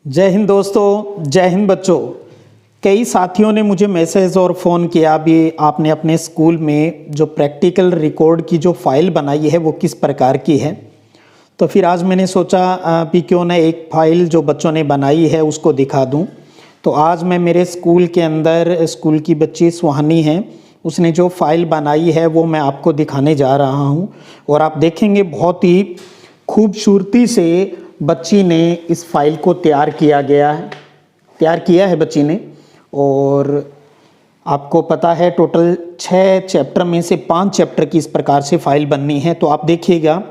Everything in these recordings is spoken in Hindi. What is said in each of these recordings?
जय हिंद दोस्तों, जय हिंद बच्चों। कई साथियों ने मुझे मैसेज और फ़ोन किया भी आपने अपने स्कूल में जो प्रैक्टिकल रिकॉर्ड की जो फाइल बनाई है वो किस प्रकार की है। तो फिर आज मैंने सोचा भी क्यों ना एक फ़ाइल जो बच्चों ने बनाई है उसको दिखा दूं। तो आज मैं मेरे स्कूल के अंदर स्कूल की बच्ची सुहानी है, उसने जो फ़ाइल बनाई है वो मैं आपको दिखाने जा रहा हूं। और आप देखेंगे बहुत ही खूबसूरती से बच्ची ने इस फाइल को तैयार किया है बच्ची ने। और आपको पता है टोटल 6 चैप्टर में से 5 चैप्टर की इस प्रकार से फाइल बननी है। तो आप देखिएगा,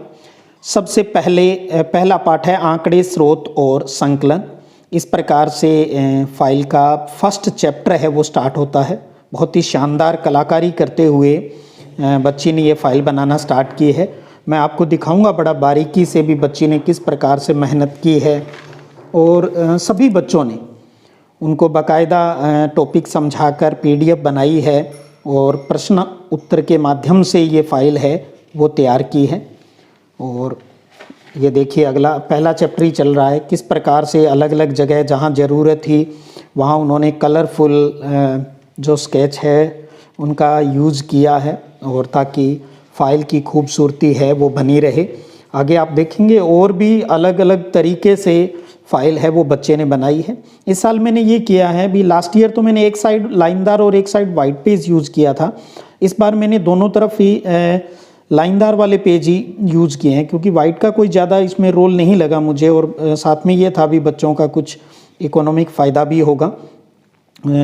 सबसे पहला पार्ट है आंकड़े, स्रोत और संकलन। इस प्रकार से फाइल का फर्स्ट चैप्टर है वो स्टार्ट होता है। बहुत ही शानदार कलाकारी करते हुए बच्ची ने ये फाइल बनाना स्टार्ट की है। मैं आपको दिखाऊंगा बड़ा बारीकी से भी बच्ची ने किस प्रकार से मेहनत की है। और सभी बच्चों ने उनको बाकायदा टॉपिक समझाकर पीडीएफ बनाई है और प्रश्न उत्तर के माध्यम से ये फाइल है वो तैयार की है। और ये देखिए, अगला पहला चैप्टर ही चल रहा है। किस प्रकार से अलग अलग जगह जहाँ ज़रूरत थी वहाँ उन्होंने कलरफुल जो स्केच है उनका यूज़ किया है, और ताकि फाइल की खूबसूरती है वो बनी रहे। आगे आप देखेंगे और भी अलग अलग तरीके से फाइल है वो बच्चे ने बनाई है। इस साल मैंने ये किया है, भी लास्ट ईयर तो मैंने एक साइड लाइनदार और एक साइड वाइट पेज यूज़ किया था। इस बार मैंने दोनों तरफ ही लाइनदार वाले पेज ही यूज़ किए हैं, क्योंकि वाइट का कोई ज़्यादा इसमें रोल नहीं लगा मुझे। और साथ में ये था भी बच्चों का कुछ इकोनॉमिक फ़ायदा भी होगा।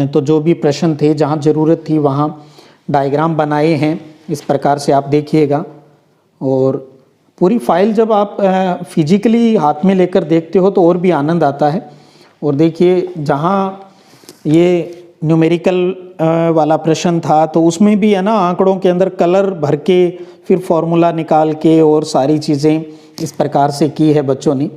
तो जो भी प्रश्न थे जहाँ ज़रूरत थी वहाँ डायग्राम बनाए हैं इस प्रकार से, आप देखिएगा। और पूरी फाइल जब आप फिजिकली हाथ में लेकर देखते हो तो और भी आनंद आता है। और देखिए, जहाँ ये न्यूमेरिकल वाला प्रश्न था तो उसमें भी है ना, आंकड़ों के अंदर कलर भर के फिर फॉर्मूला निकाल के और सारी चीज़ें इस प्रकार से की है बच्चों ने।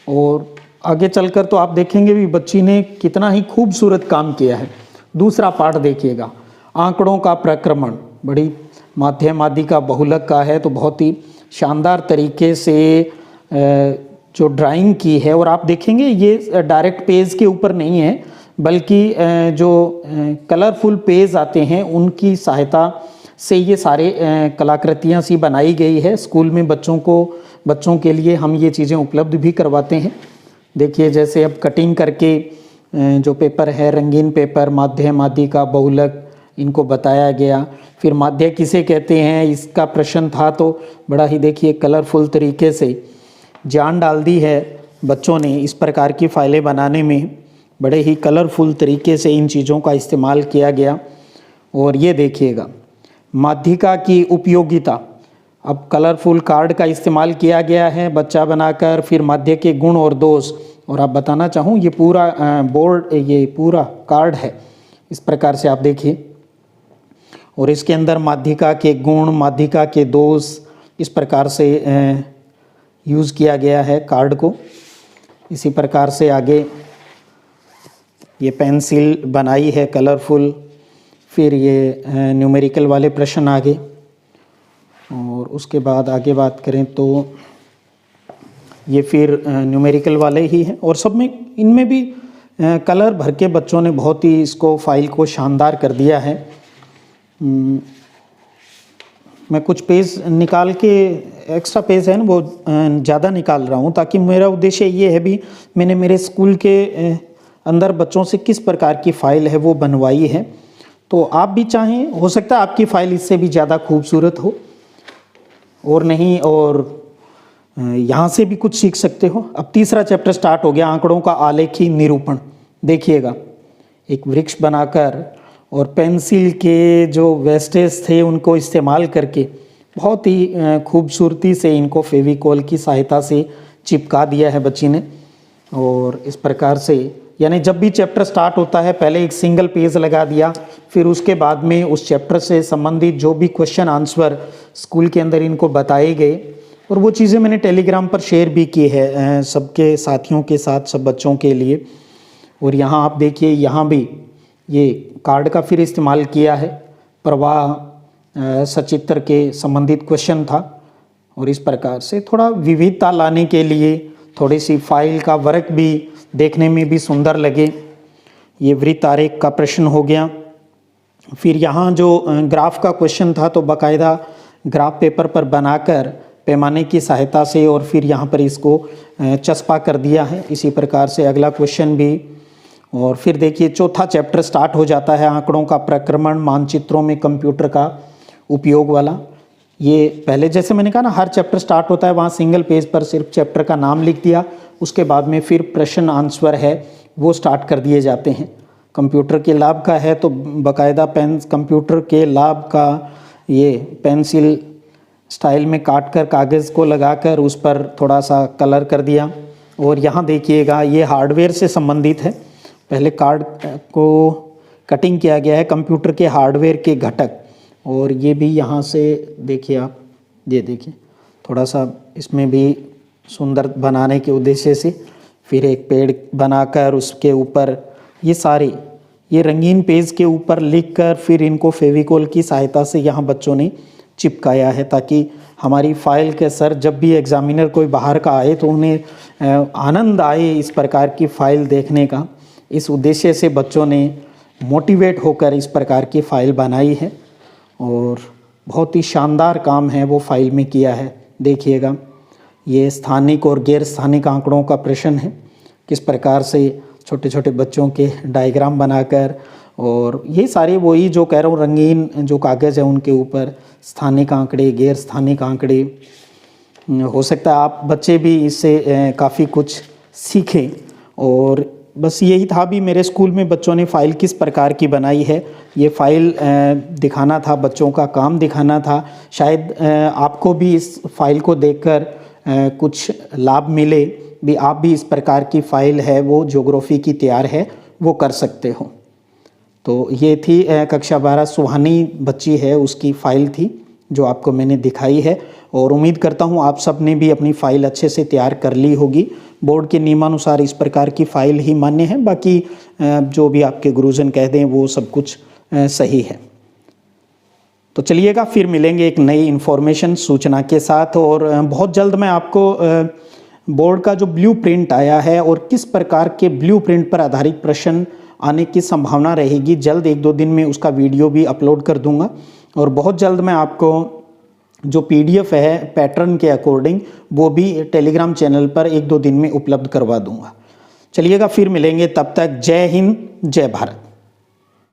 और आगे चलकर तो आप देखेंगे भी बच्ची ने कितना ही खूबसूरत काम किया है। दूसरा पार्ट देखिएगा, आंकड़ों का प्रक्रमण, बड़ी माध्य माध्यिका बहुलक का है। तो बहुत ही शानदार तरीके से जो ड्राइंग की है। और आप देखेंगे ये डायरेक्ट पेज के ऊपर नहीं है, बल्कि जो कलरफुल पेज आते हैं उनकी सहायता से ये सारे कलाकृतियाँ सी बनाई गई है। स्कूल में बच्चों के लिए हम ये चीज़ें उपलब्ध भी करवाते हैं। देखिए, जैसे अब कटिंग करके जो पेपर है, रंगीन पेपर, माध्य माध्यिका बहुलक, इनको बताया गया। फिर माध्य किसे कहते हैं इसका प्रश्न था, तो बड़ा ही देखिए कलरफुल तरीके से जान डाल दी है बच्चों ने इस प्रकार की फाइलें बनाने में। बड़े ही कलरफुल तरीके से इन चीज़ों का इस्तेमाल किया गया। और ये देखिएगा, माध्यिका की उपयोगिता, अब कलरफुल कार्ड का इस्तेमाल किया गया है बच्चा बनाकर। फिर माध्य के गुण और दोष, और आप बताना चाहूँ ये पूरा बोर्ड, ये पूरा कार्ड है इस प्रकार से, आप देखिए। और इसके अंदर माध्यिका के गुण, माध्यिका के दोष इस प्रकार से यूज़ किया गया है कार्ड को। इसी प्रकार से आगे ये पेंसिल बनाई है कलरफुल। फिर ये न्यूमेरिकल वाले प्रश्न आगे। और उसके बाद आगे बात करें तो ये फिर न्यूमेरिकल वाले ही हैं। और सब में इनमें भी कलर भर के बच्चों ने बहुत ही इसको फाइल को शानदार कर दिया है। मैं कुछ पेज निकाल के, एक्स्ट्रा पेज है ना वो ज़्यादा निकाल रहा हूँ, ताकि मेरा उद्देश्य ये है भी मैंने मेरे स्कूल के अंदर बच्चों से किस प्रकार की फ़ाइल है वो बनवाई है। तो आप भी चाहें, हो सकता है आपकी फ़ाइल इससे भी ज़्यादा खूबसूरत हो, और नहीं और यहाँ से भी कुछ सीख सकते हो। अब तीसरा चैप्टर स्टार्ट हो गया, आंकड़ों का आलेखी निरूपण। देखिएगा, एक वृक्ष बनाकर और पेंसिल के जो वेस्टेज थे उनको इस्तेमाल करके बहुत ही खूबसूरती से इनको फेविकॉल की सहायता से चिपका दिया है बच्ची ने। और इस प्रकार से, यानी जब भी चैप्टर स्टार्ट होता है पहले एक सिंगल पेज लगा दिया, फिर उसके बाद में उस चैप्टर से संबंधित जो भी क्वेश्चन आंसर स्कूल के अंदर इनको बताए गए, और वो चीज़ें मैंने टेलीग्राम पर शेयर भी की है सबके साथियों के साथ, सब बच्चों के लिए। और यहाँ आप देखिए, यहाँ भी ये कार्ड का फिर इस्तेमाल किया है। प्रवाह सचित्र के संबंधित क्वेश्चन था। और इस प्रकार से थोड़ा विविधता लाने के लिए थोड़ी सी फाइल का वर्क भी देखने में भी सुंदर लगे। ये वृत्त आरेख का प्रश्न हो गया। फिर यहाँ जो ग्राफ का क्वेश्चन था तो बाकायदा ग्राफ पेपर पर बनाकर पैमाने की सहायता से और फिर यहाँ पर इसको चस्पा कर दिया है। इसी प्रकार से अगला क्वेश्चन भी। और फिर देखिए चौथा चैप्टर स्टार्ट हो जाता है, आंकड़ों का प्रक्रमण मानचित्रों में कंप्यूटर का उपयोग वाला। ये पहले जैसे मैंने कहा ना, हर चैप्टर स्टार्ट होता है वहाँ सिंगल पेज पर सिर्फ चैप्टर का नाम लिख दिया, उसके बाद में फिर प्रश्न आंसर है वो स्टार्ट कर दिए जाते हैं। कंप्यूटर के लाभ का है तो बाकायदा कंप्यूटर के लाभ का ये पेंसिल स्टाइल में काट कर कागज़ को लगाकर उस पर थोड़ा सा कलर कर दिया। और यहाँ देखिएगा ये हार्डवेयर से संबंधित है, पहले कार्ड को कटिंग किया गया है कंप्यूटर के हार्डवेयर के घटक। और ये भी यहाँ से देखिए आप, ये देखिए थोड़ा सा इसमें भी सुंदर बनाने के उद्देश्य से फिर एक पेड़ बनाकर उसके ऊपर ये सारे ये रंगीन पेज के ऊपर लिखकर फिर इनको फेविकोल की सहायता से यहाँ बच्चों ने चिपकाया है, ताकि हमारी फाइल के सर जब भी एग्जामिनर कोई बाहर का आए तो उन्हें आनंद आए इस प्रकार की फ़ाइल देखने का। इस उद्देश्य से बच्चों ने मोटिवेट होकर इस प्रकार की फ़ाइल बनाई है और बहुत ही शानदार काम है वो फाइल में किया है। देखिएगा ये स्थानिक और गैर स्थानिक आंकड़ों का प्रश्न है, किस प्रकार से छोटे छोटे बच्चों के डायग्राम बनाकर, और ये सारे वही जो कह रहा हूँ रंगीन जो कागज़ है उनके ऊपर स्थानिक आंकड़े गैर स्थानिक आंकड़े। हो सकता है आप बच्चे भी इससे काफ़ी कुछ सीखें। और बस यही था भी मेरे स्कूल में बच्चों ने फ़ाइल किस प्रकार की बनाई है, ये फ़ाइल दिखाना था, बच्चों का काम दिखाना था। शायद आपको भी इस फाइल को देखकर कुछ लाभ मिले, भी आप भी इस प्रकार की फ़ाइल है वो ज्योग्राफी की तैयार है वो कर सकते हो। तो ये थी कक्षा 12 सुहानी बच्ची है उसकी फ़ाइल थी जो आपको मैंने दिखाई है। और उम्मीद करता हूँ आप सब ने भी अपनी फ़ाइल अच्छे से तैयार कर ली होगी। बोर्ड के नियमानुसार इस प्रकार की फ़ाइल ही मान्य है, बाकी जो भी आपके गुरुजन कह दें वो सब कुछ सही है। तो चलिएगा फिर मिलेंगे एक नई इन्फॉर्मेशन सूचना के साथ। और बहुत जल्द मैं आपको बोर्ड का जो ब्लूप्रिंट आया है और किस प्रकार के ब्लूप्रिंट पर आधारित प्रश्न आने की संभावना रहेगी, जल्द 1-2 दिन में उसका वीडियो भी अपलोड कर दूंगा। और बहुत जल्द मैं आपको जो PDF है पैटर्न के अकॉर्डिंग वो भी टेलीग्राम चैनल पर 1-2 दिन में उपलब्ध करवा दूंगा। चलिएगा फिर मिलेंगे, तब तक जय हिंद जय भारत।